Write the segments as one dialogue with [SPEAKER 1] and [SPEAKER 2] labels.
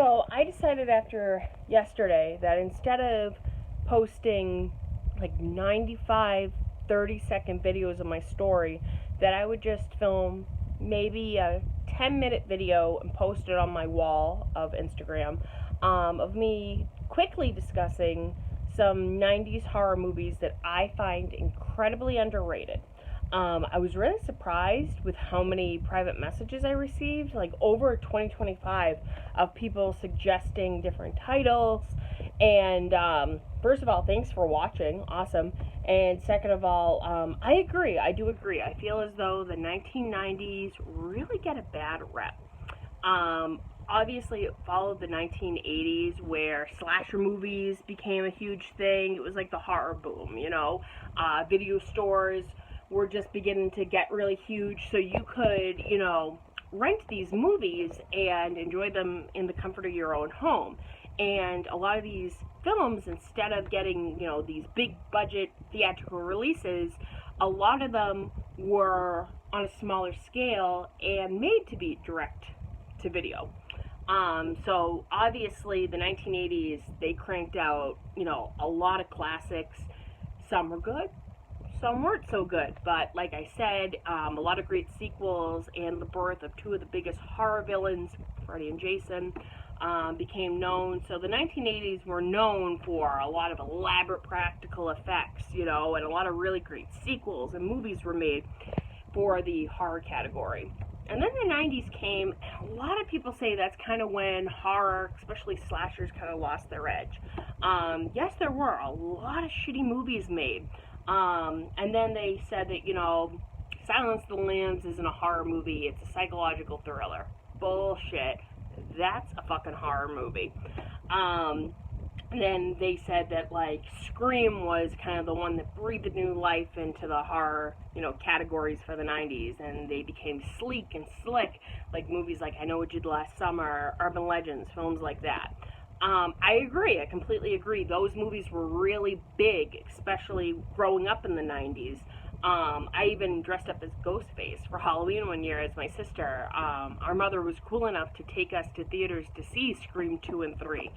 [SPEAKER 1] So I decided after yesterday that instead of posting like 95 30-second videos of my story, that I would just film maybe a 10-minute video and post it on my wall of Instagram, of me quickly discussing some 90s horror movies that I find incredibly underrated. I was really surprised with how many private messages I received, like over 2025, of people suggesting different titles. And first of all, thanks for watching. Awesome. And second of all, I agree. I do agree. I feel as though the 1990s really get a bad rep. Obviously, it followed the 1980s where slasher movies became a huge thing. It was like the horror boom, you know. Video stores were just beginning to get really huge, so you could, rent these movies and enjoy them in the comfort of your own home. And a lot of these films, instead of getting, these big budget theatrical releases, a lot of them were on a smaller scale and made to be direct to video. So obviously the 1980s, they cranked out, a lot of classics. Some were good, some weren't so good, but like I said, a lot of great sequels, and the birth of two of the biggest horror villains, Freddy and Jason, became known. So the 1980s were known for a lot of elaborate practical effects, and a lot of really great sequels and movies were made for the horror category. And then the 90s came, and a lot of people say that's kind of when horror, especially slashers, kind of lost their edge. Yes, there were a lot of shitty movies made. And then they said that, Silence of the Lambs isn't a horror movie, it's a psychological thriller. Bullshit. That's a fucking horror movie. And then they said that, Scream was kind of the one that breathed new life into the horror, categories for the 90s, and they became sleek and slick, like movies like I Know What You Did Last Summer, Urban Legends, films like that. I agree. I completely agree. Those movies were really big, especially growing up in the 90s. I even dressed up as Ghostface for Halloween one year as my sister. Our mother was cool enough to take us to theaters to see Scream 2 and 3.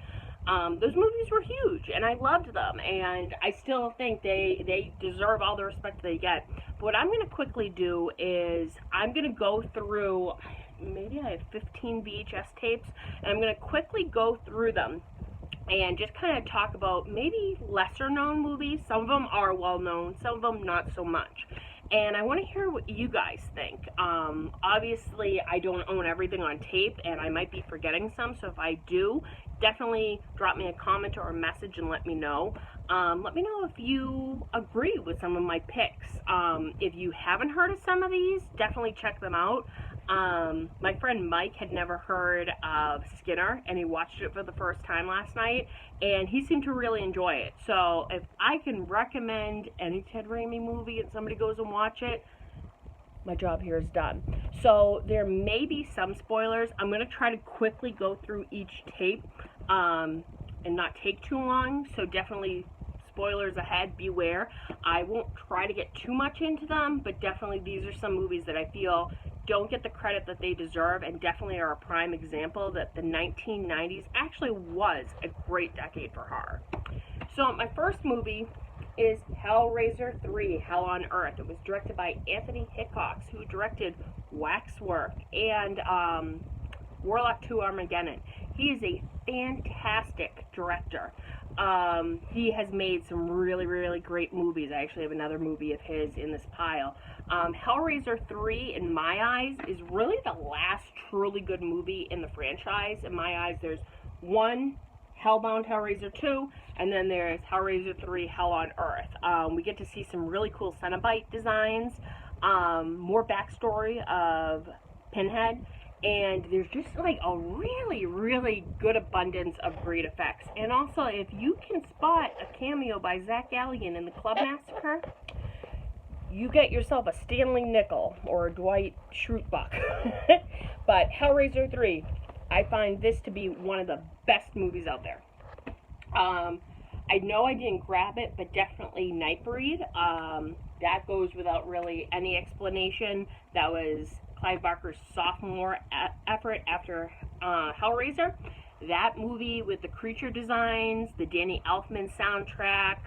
[SPEAKER 1] Those movies were huge, and I loved them, and I still think they deserve all the respect they get. But what I'm going to quickly do is I'm going to go through, maybe I have 15 VHS tapes, and I'm going to quickly go through them and just kind of talk about maybe lesser known movies. Some of them are well known, some of them not so much. And I want to hear what you guys think. Obviously, I don't own everything on tape, and I might be forgetting some, so if I do, definitely drop me a comment or a message and let me know. Let me know if you agree with some of my picks. If you haven't heard of some of these, definitely check them out. My friend Mike had never heard of Skinner, and he watched it for the first time last night, and he seemed to really enjoy it. So if I can recommend any Ted Raimi movie and somebody goes and watch it, my job here is done. So there may be some spoilers. I'm going to try to quickly go through each tape and not take too long, so definitely spoilers ahead, beware. I won't try to get too much into them, but definitely these are some movies that I feel don't get the credit that they deserve, and definitely are a prime example that the 1990s actually was a great decade for horror. So my first movie is Hellraiser 3, Hell on Earth. It was directed by Anthony Hickox, who directed Waxwork and Warlock 2 Armageddon. He is a fantastic director. He has made some really, really great movies. I actually have another movie of his in this pile. Hellraiser 3, in my eyes, is really the last truly good movie in the franchise. In my eyes, there's one Hellbound Hellraiser 2, and then there's Hellraiser 3, Hell on Earth. We get to see some really cool Cenobite designs, more backstory of Pinhead, and there's just a really, really good abundance of great effects. And also, if you can spot a cameo by Zach Galligan in the Club Massacre, you get yourself a Stanley Nickel or a Dwight Schrute-Buck. But Hellraiser 3, I find this to be one of the best movies out there. I know I didn't grab it, but definitely Nightbreed. That goes without really any explanation. That was Clive Barker's sophomore effort after Hellraiser. that movie with the creature designs, the Danny Elfman soundtrack,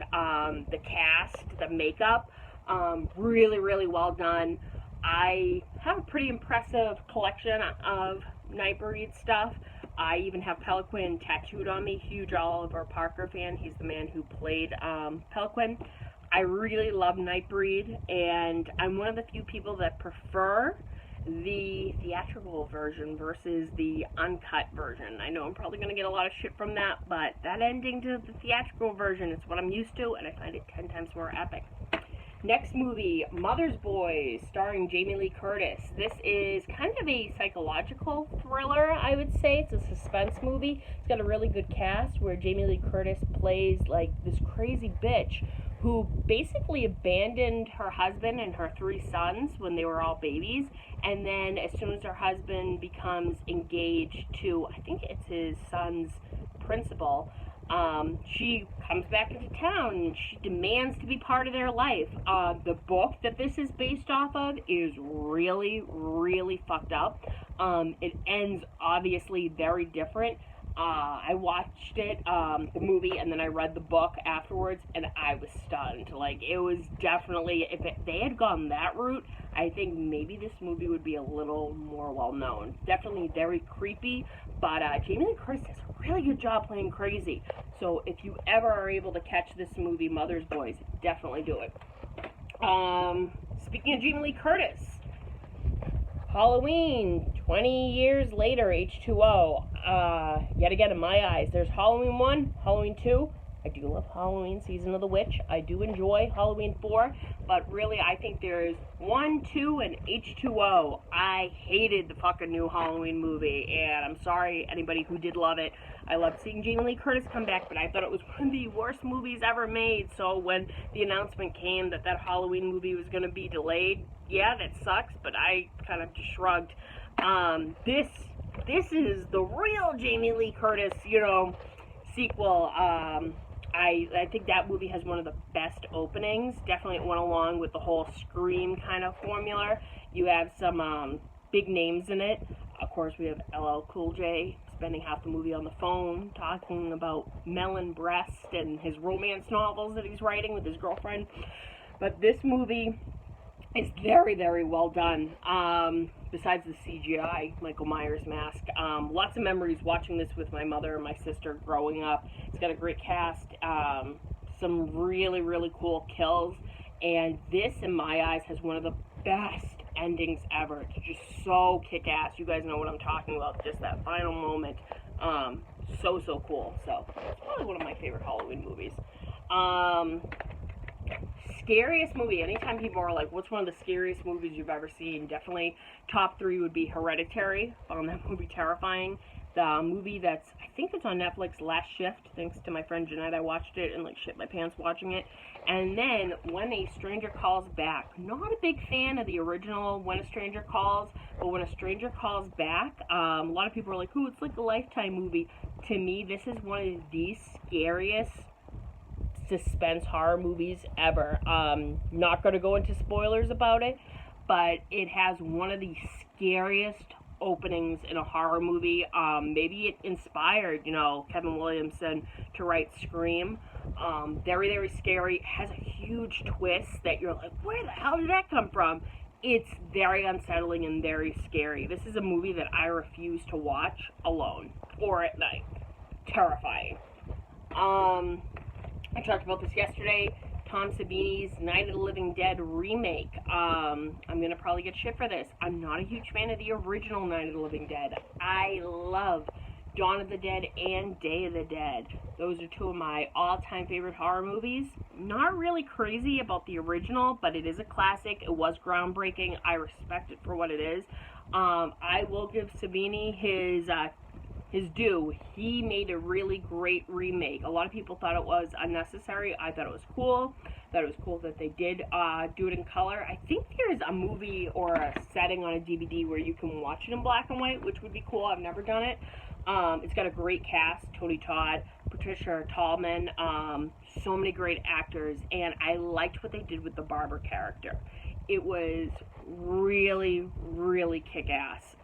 [SPEAKER 1] the cast, the makeup, really, really well done. I have a pretty impressive collection of Nightbreed stuff. I even have Pelican tattooed on me. Huge Oliver Parker fan. He's the man who played Pelican. I really love Nightbreed, and I'm one of the few people that prefer the theatrical version versus the uncut version. I know I'm probably going to get a lot of shit from that, but that ending to the theatrical version is what I'm used to, and I find it 10 times more epic. Next movie, Mother's Boys, starring Jamie Lee Curtis. This is kind of a psychological thriller, I would say. It's a suspense movie. It's got a really good cast where Jamie Lee Curtis plays like this crazy bitch who basically abandoned her husband and her 3 sons when they were all babies, and then as soon as her husband becomes engaged to, I think it's his son's principal, she comes back into town and she demands to be part of their life. The book that this is based off of is really, really fucked up. It ends obviously very different. I watched it, the movie, and then I read the book afterwards, and I was stunned. Like, it was definitely, if they had gone that route, I think maybe this movie would be a little more well-known. Definitely very creepy, but Jamie Lee Curtis does a really good job playing crazy. So if you ever are able to catch this movie, Mother's Boys, definitely do it. Speaking of Jamie Lee Curtis, Halloween, 20 years later, H2O. Yet again, in my eyes, there's Halloween 1, Halloween 2. I do love Halloween, Season of the Witch. I do enjoy Halloween 4, but really, I think there's 1, 2, and H2O. I hated the fucking new Halloween movie, and I'm sorry, anybody who did love it. I loved seeing Jamie Lee Curtis come back, but I thought it was one of the worst movies ever made, so when the announcement came that that Halloween movie was going to be delayed, yeah, that sucks, but I kind of just shrugged. This is the real Jamie Lee Curtis, sequel. I think that movie has one of the best openings. Definitely it went along with the whole Scream kind of formula. You have some big names in it. Of course, we have LL Cool J spending half the movie on the phone talking about melon breast and his romance novels that he's writing with his girlfriend. But this movie is very, very well done. Besides the CGI Michael Myers mask, lots of memories watching this with my mother and my sister growing up. It's got a great cast, some really, really cool kills, and this, in my eyes, has one of the best endings ever. It's just so kick-ass. You guys know what I'm talking about. Just that final moment. So cool. So it's probably one of my favorite Halloween movies. Scariest movie. Anytime people are like, what's one of the scariest movies you've ever seen? Definitely top 3 would be Hereditary. Found that movie terrifying. The movie that's, I think it's on Netflix, Last Shift. Thanks to my friend Jeanette, I watched it and shit my pants watching it. And then When a Stranger Calls Back. Not a big fan of the original When a Stranger Calls, but When a Stranger Calls Back, a lot of people are like, ooh, it's like a Lifetime movie. To me, this is one of the scariest suspense horror movies ever. Not going to go into spoilers about it, but it has one of the scariest openings in a horror movie. Maybe it inspired, Kevin Williamson to write Scream. Very, very scary. It has a huge twist that you're like, where the hell did that come from? It's very unsettling and very scary. This is a movie that I refuse to watch alone or at night. Terrifying. I talked about this yesterday. Tom Savini's Night of the Living Dead remake. I'm going to probably get shit for this. I'm not a huge fan of the original Night of the Living Dead. I love Dawn of the Dead and Day of the Dead. Those are 2 of my all-time favorite horror movies. Not really crazy about the original, but it is a classic. It was groundbreaking. I respect it for what it is. I will give Savini his due. He made a really great remake. A lot of people thought it was unnecessary. I thought it was cool. Thought it was cool that they did do it in color. I think there's a movie or a setting on a DVD where you can watch it in black and white, which would be cool. I've never done it. It's got a great cast. Tony Todd, Patricia Tallman, so many great actors, and I liked what they did with the barber character. It was really, really kick-ass.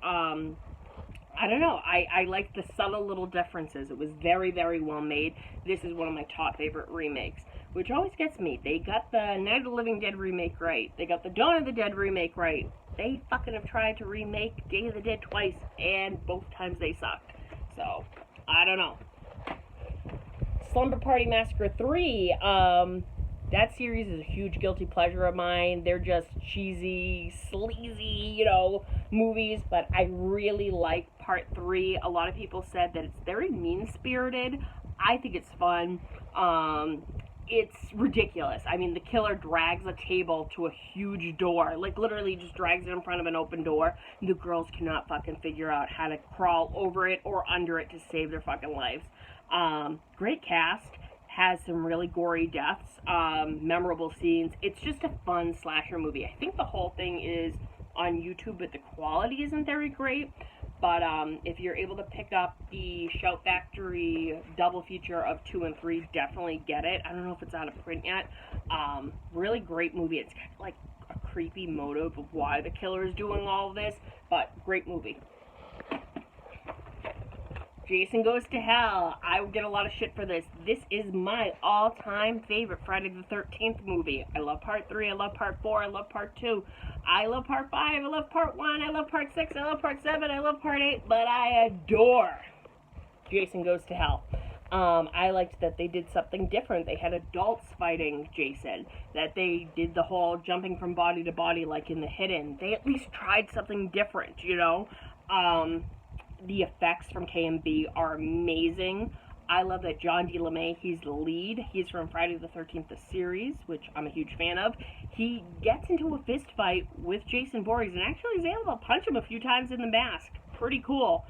[SPEAKER 1] I don't know. I like the subtle little differences. It was very, very well made. This is one of my top favorite remakes, which always gets me. They got the Night of the Living Dead remake right. They got the Dawn of the Dead remake right. They fucking have tried to remake Day of the Dead twice, and both times they sucked. So, I don't know. Slumber Party Massacre 3, that series is a huge guilty pleasure of mine. They're just cheesy, sleazy, movies, but I really like part 3. A lot of people said that it's very mean-spirited. I think it's fun. It's ridiculous. I mean, the killer drags a table to a huge door, like literally just drags it in front of an open door. The girls cannot fucking figure out how to crawl over it or under it to save their fucking lives. Great cast, has some really gory deaths, memorable scenes. It's just a fun slasher movie. I think the whole thing is on YouTube, but the quality isn't very great. But if you're able to pick up the Shout Factory double feature of 2 and 3, definitely get it. I don't know if it's out of print yet. Really great movie. It's kind of like a creepy motive of why the killer is doing all of this, but great movie. Jason Goes to Hell. I get a lot of shit for this. This is my all-time favorite Friday the 13th movie. I love part 3, I love part 4, I love part 2. I love part 5, I love part 1, I love part 6, I love part 7, I love part 8, but I adore Jason Goes to Hell. I liked that they did something different. They had adults fighting Jason. That they did the whole jumping from body to body like in The Hidden. They at least tried something different, The effects from KMB are amazing. I love that John D. LeMay, he's the lead. He's from Friday the 13th, the series, which I'm a huge fan of. He gets into a fist fight with Jason Voorhees and actually is able to punch him a few times in the mask. Pretty cool.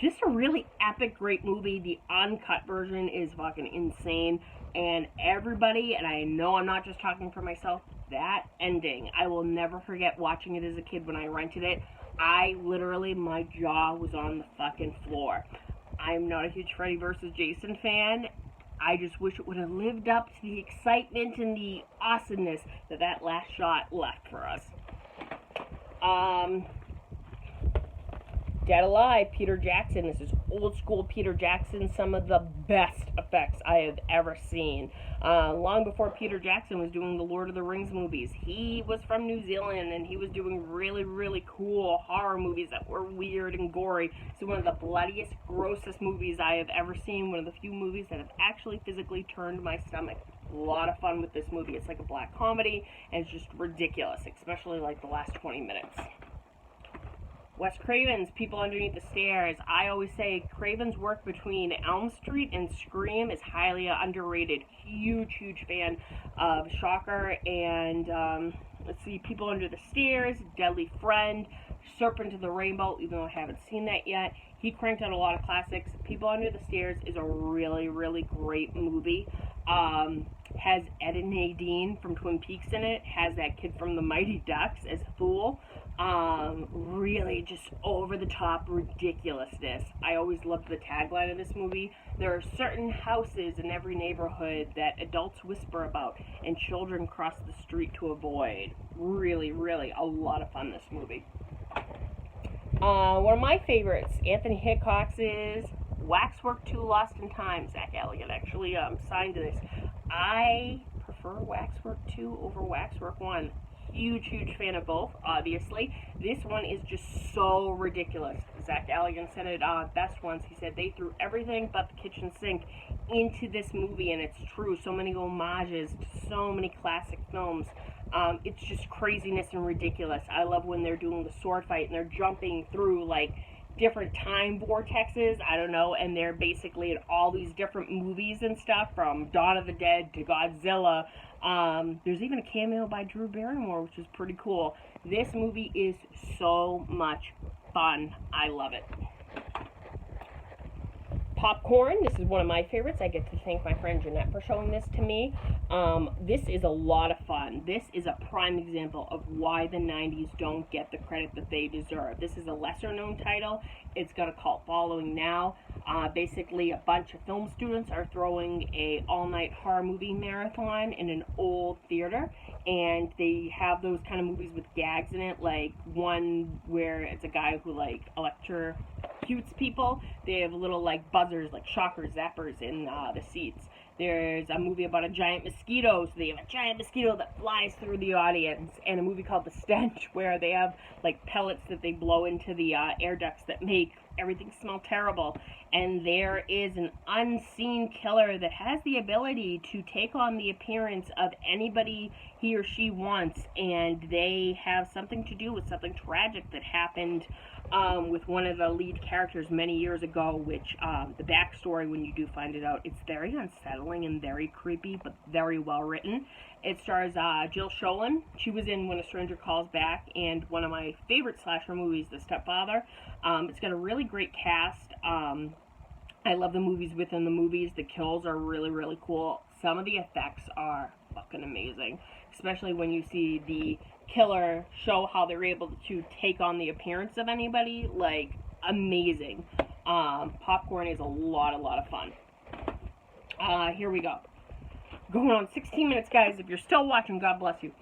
[SPEAKER 1] Just a really epic, great movie. The uncut version is fucking insane. And everybody, and I know I'm not just talking for myself, that ending, I will never forget watching it as a kid when I rented it. My jaw was on the fucking floor. I'm not a huge Freddy vs. Jason fan. I just wish it would have lived up to the excitement and the awesomeness that last shot left for us. Dead Alive, Peter Jackson. This is old school Peter Jackson. Some of the best effects I have ever seen. Long before Peter Jackson was doing the Lord of the Rings movies. He was from New Zealand and he was doing really, really cool horror movies that were weird and gory. So one of the bloodiest, grossest movies I have ever seen. One of the few movies that have actually physically turned my stomach. A lot of fun with this movie. It's like a black comedy and it's just ridiculous, especially like the last 20 minutes. Wes Craven's People Underneath the Stairs. I always say Craven's work between Elm Street and Scream is highly underrated. Huge, huge fan of Shocker and, People Under the Stairs, Deadly Friend, Serpent of the Rainbow, even though I haven't seen that yet. He cranked out a lot of classics. People Under the Stairs is a really, really great movie. Has Ed and Nadine from Twin Peaks in it. Has that kid from the Mighty Ducks as Fool. Really just over-the-top ridiculousness. I always loved the tagline of this movie. There are certain houses in every neighborhood that adults whisper about and children cross the street to avoid. Really, really a lot of fun, this movie. One of my favorites, Anthony Hitchcock's Waxwork 2 Lost in Time. Zach Galligan actually signed this. I prefer Waxwork 2 over Waxwork 1. Huge, huge fan of both, obviously. This one is just so ridiculous. Zach Galligan said it best once. He said they threw everything but the kitchen sink into this movie, and it's true. So many homages to so many classic films. It's just craziness and ridiculous. I love when they're doing the sword fight and they're jumping through, like, different time vortexes, I don't know, and they're basically in all these different movies and stuff, from Dawn of the Dead to Godzilla. There's even a cameo by Drew Barrymore, which is pretty cool. This movie is so much fun. I love it. Popcorn, this is one of my favorites. I get to thank my friend Jeanette for showing this to me. This is a lot of fun. This is a prime example of why the 90s don't get the credit that they deserve. This is a lesser known title. It's got a cult following now. Basically, a bunch of film students are throwing a all-night horror movie marathon in an old theater. and they have those kind of movies with gags in it, like one where it's a guy who like electrocutes people. They have little like buzzers, like shockers, zappers in the seats. There's a movie about a giant mosquito, so they have a giant mosquito that flies through the audience, and a movie called The Stench, where they have like pellets that they blow into the air ducts that make everything smell terrible. And there is an unseen killer that has the ability to take on the appearance of anybody he or she wants, and they have something to do with something tragic that happened with one of the lead characters many years ago, which the backstory, when you do find it out, it's very unsettling and very creepy, but very well written. It stars Jill Schoelen. She was in When a Stranger Calls Back and one of my favorite slasher movies, The Stepfather. It's got a really great cast. I love the movies within the movies. The kills are really, really cool. Some of the effects are fucking amazing, especially when you see the killer show how they're able to take on the appearance of anybody. Like, amazing. Popcorn is a lot of fun. Here we go. Going on 16 minutes, guys. If you're still watching, God bless you.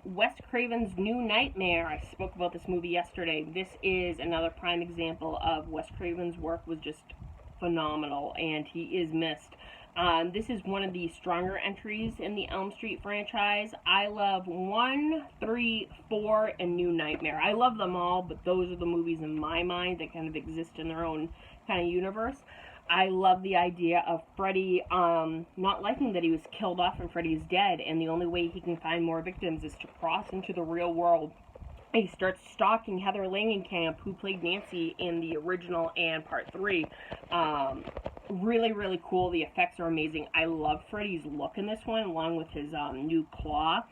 [SPEAKER 1] Wes Craven's New Nightmare. I spoke about this movie yesterday. This is another prime example of Wes Craven's work was just phenomenal, and he is missed. This is one of the stronger entries in the Elm Street franchise. I love 1, 3, 4, and New Nightmare. I love them all, but those are the movies in my mind that kind of exist in their own kind of universe. I love the idea of Freddy not liking that he was killed off and Freddy is dead, and the only way he can find more victims is to cross into the real world. He starts stalking Heather Langenkamp, who played Nancy in the original and part 3. Really, really cool. The effects are amazing. I love Freddy's look in this one, along with his new claw.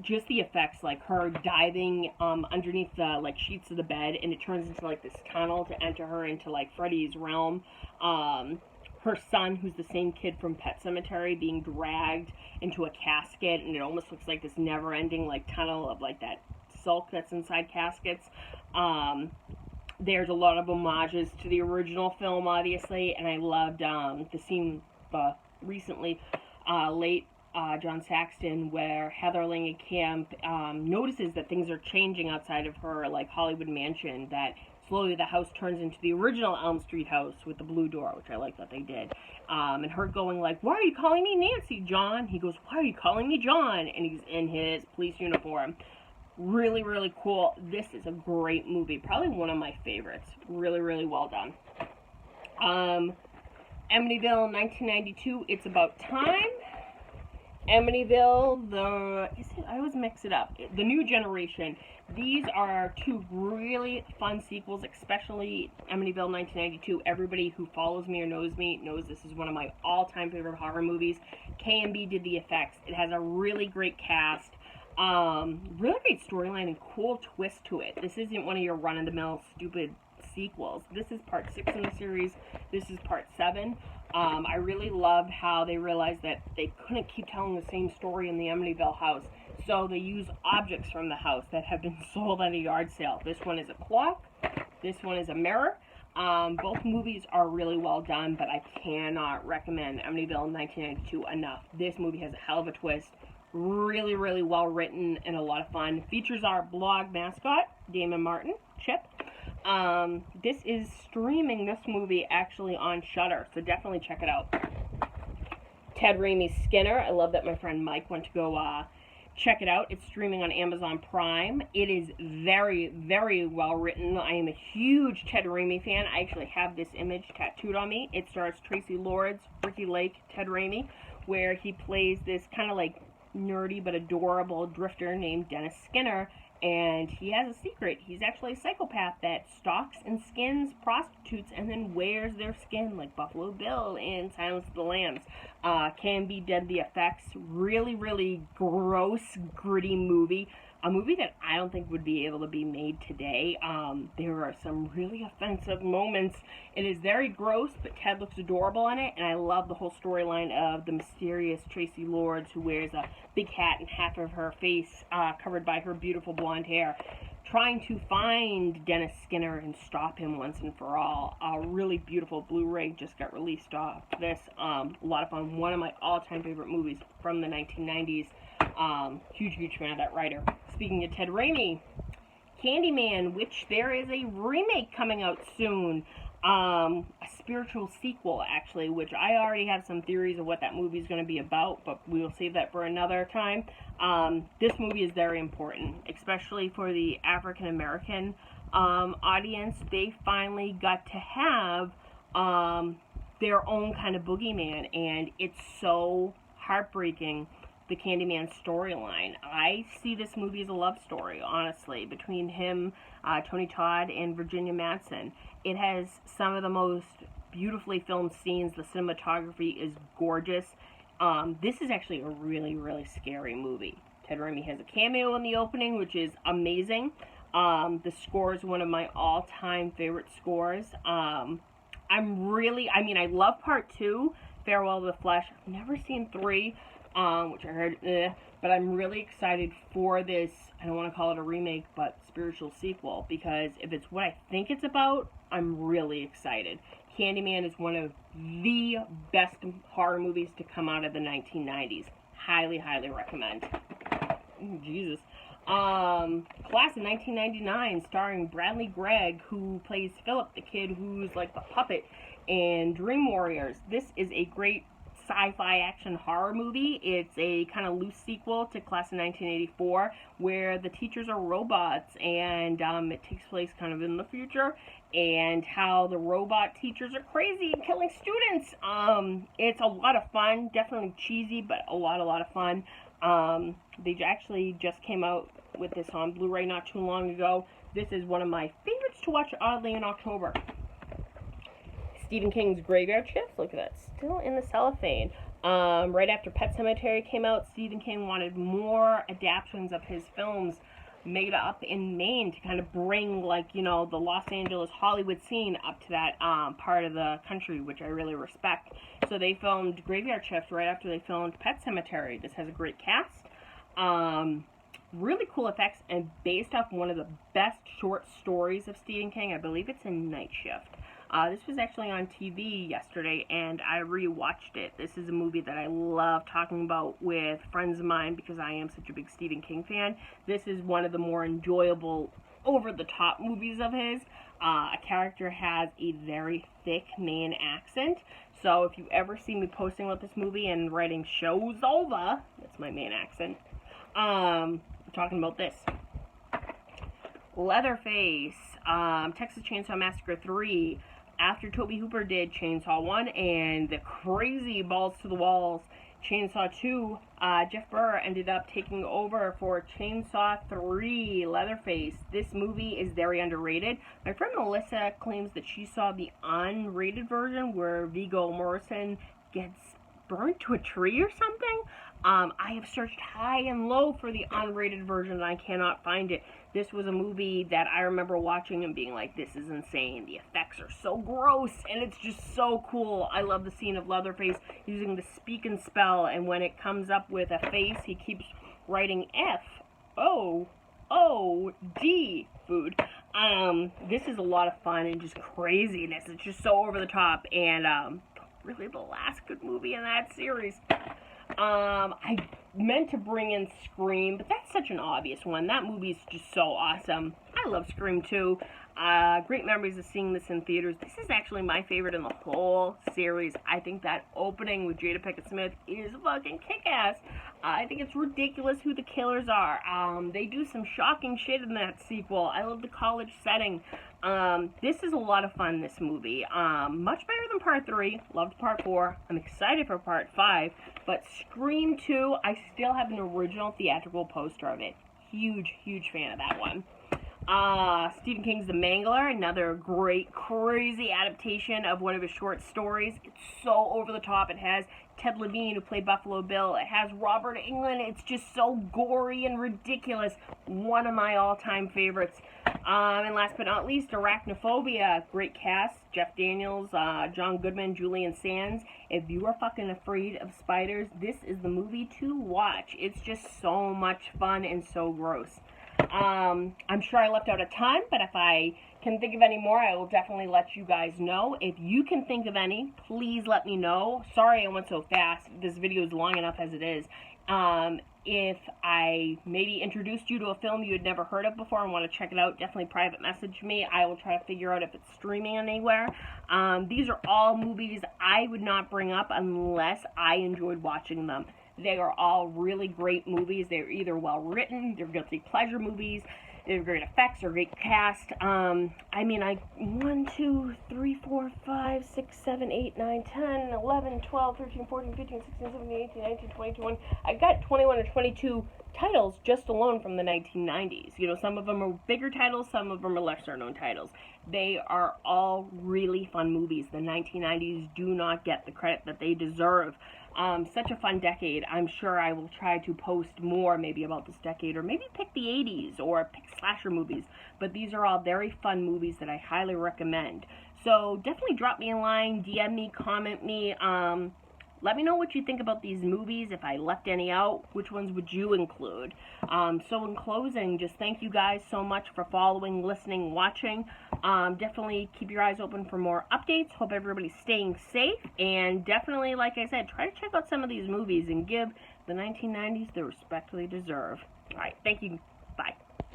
[SPEAKER 1] Just the effects, like her diving underneath the like sheets of the bed, and it turns into like this tunnel to enter her into like Freddy's realm. Her son, who's the same kid from Pet Sematary, being dragged into a casket, and it almost looks like this never-ending like tunnel of like that silk that's inside caskets. There's a lot of homages to the original film, obviously, and I loved the scene recently, late John Saxton, where Heather Langenkamp notices that things are changing outside of her like Hollywood mansion, that slowly the house turns into the original Elm Street house with the blue door, which I like that they did. And her going like, "Why are you calling me Nancy, John?" He goes, "Why are you calling me John?" And he's in his police uniform. Really, really cool. This is a great movie. Probably one of my favorites. Really, really well done. Amityville, 1992. It's About Time. Amityville, I always mix it up. The New Generation. These are two really fun sequels, especially Amityville 1992. Everybody who follows me or knows me knows this is one of my all-time favorite horror movies. K&B did the effects. It has a really great cast. Really great storyline and cool twist to it. This isn't one of your run-of-the-mill stupid sequels. This is part 6 in the series. This is part 7. I really loved how they realized that they couldn't keep telling the same story in the Amityville house, so they use objects from the house that have been sold at a yard sale. This one is a clock. This one is a mirror. Both movies are really well done, but I cannot recommend Amityville 1992 enough. This movie has a hell of a twist. Really, really well written and a lot of fun. Features our blog mascot, Damon Martin, Chip. This is streaming this movie actually on Shudder, so definitely check it out. Ted Raimi's Skinner. I love that my friend Mike went to go check it out. It's streaming on Amazon Prime. It is very, very well written. I am a huge Ted Raimi fan. I actually have this image tattooed on me. It stars Tracy Lords, Ricky Lake, Ted Raimi, where he plays this kind of like nerdy but adorable drifter named Dennis Skinner, and he has a secret. He's actually a psychopath that stalks and skins prostitutes and then wears their skin, like Buffalo Bill in Silence of the Lambs. K&B did the effects. Really, really gross, gritty movie. A movie that I don't think would be able to be made today. There are some really offensive moments. It is very gross, but Ted looks adorable in it, and I love the whole storyline of the mysterious Tracy Lords, who wears a big hat and half of her face covered by her beautiful blonde hair. trying to find Dennis Skinner and stop him once and for all. A really beautiful Blu-ray just got released off this. A lot of fun. One of my all-time favorite movies from the 1990s. Huge fan of that writer. Speaking of Ted Raimi, Candyman, which there is a remake coming out soon. A spiritual sequel, actually, which I already have some theories of what that movie is going to be about, but we will save that for another time. This movie is very important, especially for the African American audience. They finally got to have their own kind of boogeyman, and it's so heartbreaking, the Candyman storyline. I see this movie as a love story, honestly, between him, Tony Todd, and Virginia Madsen. It has some of the most beautifully filmed scenes. The cinematography is gorgeous. This is actually a really scary movie. Ted Raimi has a cameo in the opening, which is amazing. The score is one of my all-time favorite scores. I love part 2, Farewell to the Flesh. I've never seen 3. Which I heard, but I'm really excited for this, I don't want to call it a remake, but spiritual sequel, because if it's what I think it's about, I'm really excited. Candyman is one of the best horror movies to come out of the 1990s. Highly recommend. Ooh, Jesus. Class of 1999, starring Bradley Gregg, who plays Philip, the kid who's like the puppet in Dream Warriors. This is a great sci-fi action horror movie. It's a kind of loose sequel to Class of 1984, where the teachers are robots, and it takes place kind of in the future, and how the robot teachers are crazy and killing students. It's a lot of fun, definitely cheesy, but a lot of fun. They actually just came out with this on Blu-ray not too long ago. This is one of my favorites to watch, oddly, in October. Stephen King's Graveyard Shift. Look at that, still in the cellophane. Right after Pet Sematary came out, Stephen King wanted more adaptations of his films made up in Maine to kind of bring, like, you know, the Los Angeles Hollywood scene up to that part of the country, which I really respect. So they filmed Graveyard Shift right after they filmed Pet Sematary. This has a great cast. Really cool effects, and based off one of the best short stories of Stephen King. I believe it's in Night Shift. This was actually on TV yesterday, and I rewatched it. This is a movie that I love talking about with friends of mine because I am such a big Stephen King fan. This is one of the more enjoyable, over-the-top movies of his. A character has a very thick Maine accent, so if you ever see me posting about this movie and writing "show's over," that's my Maine accent, I'm talking about this. Leatherface, Texas Chainsaw Massacre 3, after Tobe Hooper did Chainsaw 1 and the crazy balls to the walls Chainsaw 2, Jeff Burr ended up taking over for Chainsaw 3, Leatherface. This movie is very underrated. My friend Melissa claims that she saw the unrated version where Viggo Mortensen gets burned to a tree or something. I have searched high and low for the unrated version and I cannot find it. This was a movie that I remember watching and being like, this is insane. The effects are so gross and it's just so cool. I love the scene of Leatherface using the speak and spell, and when it comes up with a face, he keeps writing F-O-O-D, food. This is a lot of fun and just craziness. It's just so over the top, and really the last good movie in that series. I meant to bring in Scream, but that's such an obvious one. That movie's just so awesome. I love Scream too. Great memories of seeing this in theaters. This is actually my favorite in the whole series. I think that opening with Jada Pinkett Smith is fucking kick-ass. I think it's ridiculous who the killers are. They do some shocking shit in that sequel. I love the college setting. This is a lot of fun, this movie. Much better than Part 3. Loved Part 4. I'm excited for Part 5. But Scream 2, I still have an original theatrical poster of it. Huge fan of that one. Stephen King's The Mangler, another great, crazy adaptation of one of his short stories. It's so over the top. It has Ted Levine, who played Buffalo Bill. It has Robert Englund. It's just so gory and ridiculous. One of my all-time favorites. And last but not least, Arachnophobia. Great cast. Jeff Daniels, John Goodman, Julian Sands. If you are fucking afraid of spiders, this is the movie to watch. It's just so much fun and so gross. I'm sure I left out a ton, but if I can think of any more, I will definitely let you guys know. If you can think of any, please let me know. Sorry I went so fast. This video is long enough as it is. If I maybe introduced you to a film you had never heard of before and want to check it out, definitely private message me. I will try to figure out if it's streaming anywhere. These are all movies I would not bring up unless I enjoyed watching them. They are all really great movies. They're either well written, they're guilty pleasure movies, they're great effects, they're great cast. 1, 2, 3, 4, 5, 6, 7, 8, 9, 10, 11, 12, 13, 14, 15, 16, 17, 18, 19, 20, 21. I got 21 or 22 titles just alone from the 1990s. You know, some of them are bigger titles, some of them are lesser known titles. They are all really fun movies. The 1990s do not get the credit that they deserve. Such a fun decade. I'm sure I will try to post more maybe about this decade, or maybe pick the 80s or pick slasher movies. But these are all very fun movies that I highly recommend. So definitely drop me a line, DM me, comment me. Let me know what you think about these movies. If I left any out, which ones would you include? So in closing, just thank you guys so much for following, listening, watching. Definitely keep your eyes open for more updates. Hope everybody's staying safe. And definitely, like I said, try to check out some of these movies and give the 1990s the respect they deserve. All right, thank you.